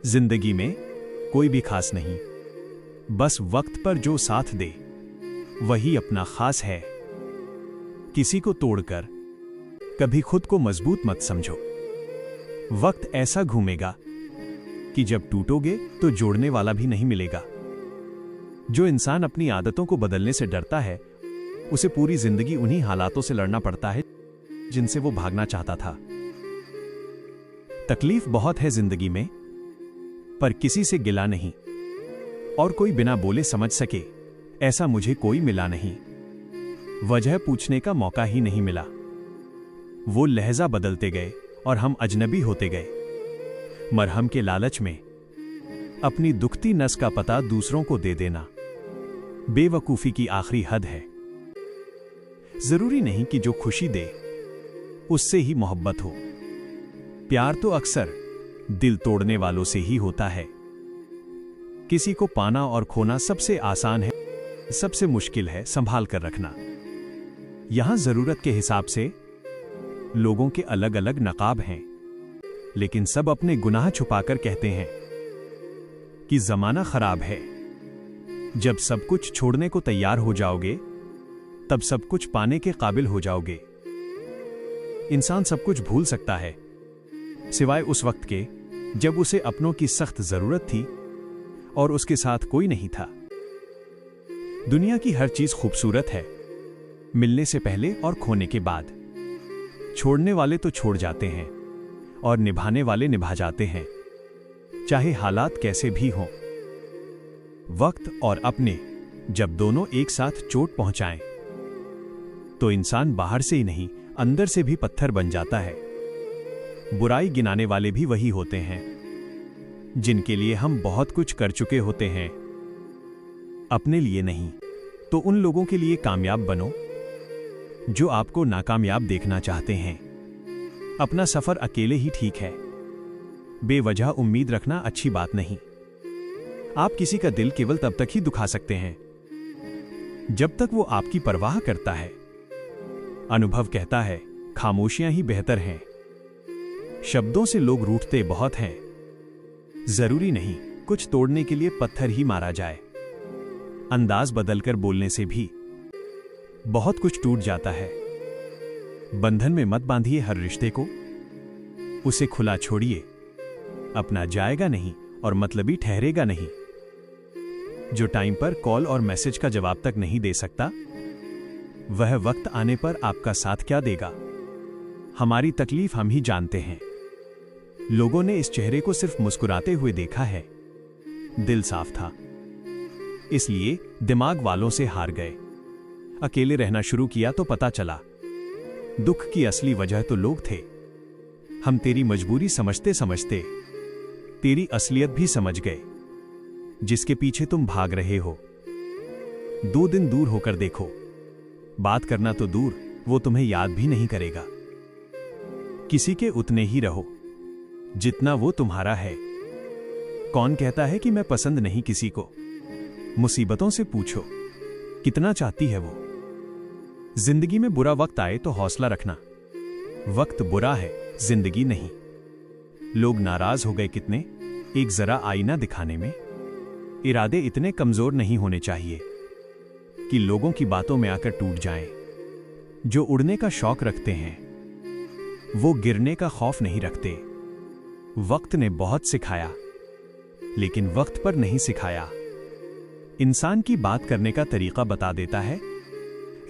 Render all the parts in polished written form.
जिंदगी में कोई भी खास नहीं, बस वक्त पर जो साथ दे वही अपना खास है। किसी को तोड़कर कभी खुद को मजबूत मत समझो। वक्त ऐसा घूमेगा कि जब टूटोगे तो जोड़ने वाला भी नहीं मिलेगा। जो इंसान अपनी आदतों को बदलने से डरता है, उसे पूरी जिंदगी उन्हीं हालातों से लड़ना पड़ता है जिनसे वो भागना चाहता था। तकलीफ बहुत है जिंदगी में, पर किसी से गिला नहीं, और कोई बिना बोले समझ सके ऐसा मुझे कोई मिला नहीं। वजह पूछने का मौका ही नहीं मिला। वो लहजा बदलते गए और हम अजनबी होते गए। मरहम के लालच में अपनी दुखती नस का पता दूसरों को दे देना बेवकूफी की आखिरी हद है। जरूरी नहीं कि जो खुशी दे उससे ही मोहब्बत हो। प्यार तो अक्सर दिल तोड़ने वालों से ही होता है। किसी को पाना और खोना सबसे आसान है, सबसे मुश्किल है संभाल कर रखना। यहां जरूरत के हिसाब से लोगों के अलग अलग नकाब हैं, लेकिन सब अपने गुनाह छुपाकर कहते हैं कि जमाना खराब है। जब सब कुछ छोड़ने को तैयार हो जाओगे, तब सब कुछ पाने के काबिल हो जाओगे। इंसान सब कुछ भूल सकता है, सिवाय उस वक्त के जब उसे अपनों की सख्त जरूरत थी और उसके साथ कोई नहीं था। दुनिया की हर चीज खूबसूरत है, मिलने से पहले और खोने के बाद। छोड़ने वाले तो छोड़ जाते हैं और निभाने वाले निभा जाते हैं, चाहे हालात कैसे भी हों। वक्त और अपने जब दोनों एक साथ चोट पहुंचाएं, तो इंसान बाहर से ही नहीं अंदर से भी पत्थर बन जाता है। बुराई गिनाने वाले भी वही होते हैं जिनके लिए हम बहुत कुछ कर चुके होते हैं। अपने लिए नहीं तो उन लोगों के लिए कामयाब बनो जो आपको नाकामयाब देखना चाहते हैं। अपना सफर अकेले ही ठीक है, बेवजह उम्मीद रखना अच्छी बात नहीं। आप किसी का दिल केवल तब तक ही दुखा सकते हैं जब तक वो आपकी परवाह करता है। अनुभव कहता है खामोशियां ही बेहतर हैं। शब्दों से लोग रूठते बहुत हैं। जरूरी नहीं कुछ तोड़ने के लिए पत्थर ही मारा जाए। अंदाज बदलकर बोलने से भी बहुत कुछ टूट जाता है। बंधन में मत बांधिए हर रिश्ते को, उसे खुला छोड़िए। अपना जाएगा नहीं और मतलबी ठहरेगा नहीं। जो टाइम पर कॉल और मैसेज का जवाब तक नहीं दे सकता, वह वक्त आने पर आपका साथ क्या देगा। हमारी तकलीफ हम ही जानते हैं। लोगों ने इस चेहरे को सिर्फ मुस्कुराते हुए देखा है। दिल साफ था, इसलिए दिमाग वालों से हार गए। अकेले रहना शुरू किया तो पता चला दुख की असली वजह तो लोग थे। हम तेरी मजबूरी समझते समझते तेरी असलियत भी समझ गए। जिसके पीछे तुम भाग रहे हो, 2 दिन दूर होकर देखो। बात करना तो दूर, वो तुम्हें याद भी नहीं करेगा। किसी के उतने ही रहो जितना वो तुम्हारा है। कौन कहता है कि मैं पसंद नहीं किसी को? मुसीबतों से पूछो कितना चाहती है वो। जिंदगी में बुरा वक्त आए तो हौसला रखना। वक्त बुरा है, जिंदगी नहीं। लोग नाराज हो गए कितने एक जरा आईना दिखाने में। इरादे इतने कमजोर नहीं होने चाहिए कि लोगों की बातों में आकर टूट जाएं। जो उड़ने का शौक रखते हैं वो गिरने का खौफ नहीं रखते। वक्त ने बहुत सिखाया, लेकिन वक्त पर नहीं सिखाया। इंसान की बात करने का तरीका बता देता है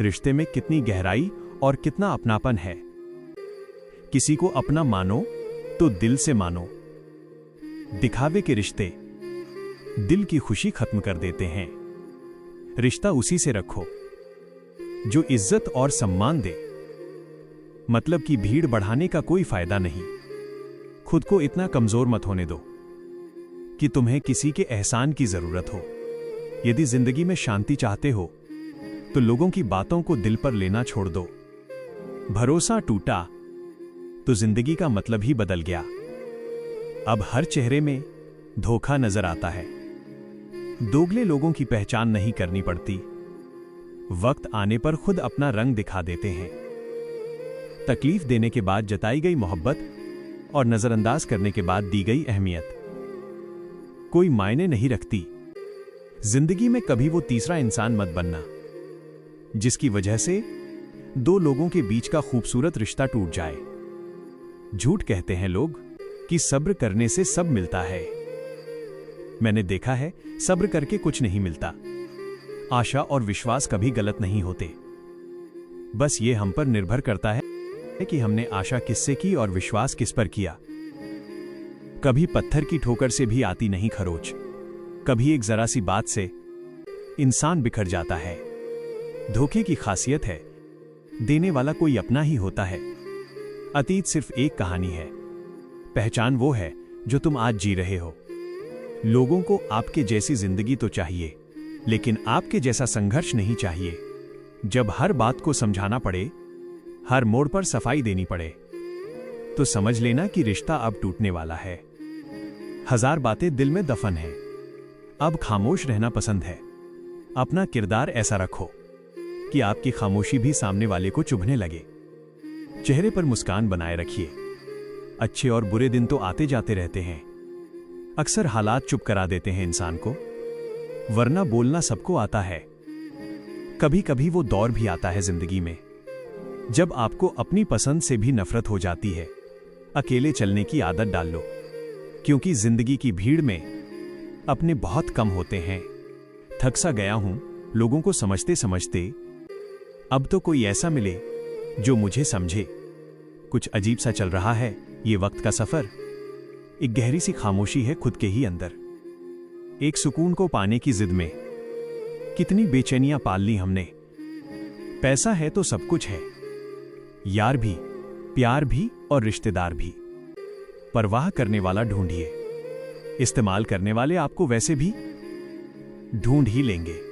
रिश्ते में कितनी गहराई और कितना अपनापन है। किसी को अपना मानो तो दिल से मानो। दिखावे के रिश्ते दिल की खुशी खत्म कर देते हैं। रिश्ता उसी से रखो जो इज्जत और सम्मान दे। मतलब की भीड़ बढ़ाने का कोई फायदा नहीं। खुद को इतना कमजोर मत होने दो कि तुम्हें किसी के एहसान की जरूरत हो। यदि जिंदगी में शांति चाहते हो तो लोगों की बातों को दिल पर लेना छोड़ दो। भरोसा टूटा तो जिंदगी का मतलब ही बदल गया। अब हर चेहरे में धोखा नजर आता है। दोगले लोगों की पहचान नहीं करनी पड़ती। वक्त आने पर खुद अपना रंग दिखा देते हैं। तकलीफ देने के बाद जताई गई मोहब्बत और नजरअंदाज करने के बाद दी गई अहमियत कोई मायने नहीं रखती। जिंदगी में कभी वो तीसरा इंसान मत बनना जिसकी वजह से दो लोगों के बीच का खूबसूरत रिश्ता टूट जाए। झूठ कहते हैं लोग कि सब्र करने से सब मिलता है। मैंने देखा है, सब्र करके कुछ नहीं मिलता। आशा और विश्वास कभी गलत नहीं होते। बस ये हम पर निर्भर करता है कि हमने आशा किससे की और विश्वास किस पर किया। कभी पत्थर की ठोकर से भी आती नहीं खरोच। कभी एक जरा सी बात से इंसान बिखर जाता है। धोखे की खासियत है, देने वाला कोई अपना ही होता है। अतीत सिर्फ एक कहानी है, पहचान वो है जो तुम आज जी रहे हो। लोगों को आपके जैसी जिंदगी तो चाहिए, लेकिन आपके जैसा संघर्ष नहीं चाहिए। जब हर बात को समझाना पड़े, हर मोड़ पर सफाई देनी पड़े, तो समझ लेना कि रिश्ता अब टूटने वाला है। हजार बातें दिल में दफन है, अब खामोश रहना पसंद है। अपना किरदार ऐसा रखो कि आपकी खामोशी भी सामने वाले को चुभने लगे। चेहरे पर मुस्कान बनाए रखिए। अच्छे और बुरे दिन तो आते जाते रहते हैं। अक्सर हालात चुप करा देते हैं इंसान को, वरना बोलना सबको आता है। कभी कभी वो दौर भी आता है जिंदगी में जब आपको अपनी पसंद से भी नफरत हो जाती है। अकेले चलने की आदत डाल लो, क्योंकि जिंदगी की भीड़ में अपने बहुत कम होते हैं। थक सा गया हूं लोगों को समझते समझते, अब तो कोई ऐसा मिले जो मुझे समझे। कुछ अजीब सा चल रहा है ये वक्त का सफर। एक गहरी सी खामोशी है खुद के ही अंदर। एक सुकून को पाने की जिद में कितनी बेचैनियां पाल ली हमने। पैसा है तो सब कुछ है, यार भी, प्यार भी और रिश्तेदार भी। परवाह करने वाला ढूंढिए, इस्तेमाल करने वाले आपको वैसे भी ढूंढ ही लेंगे।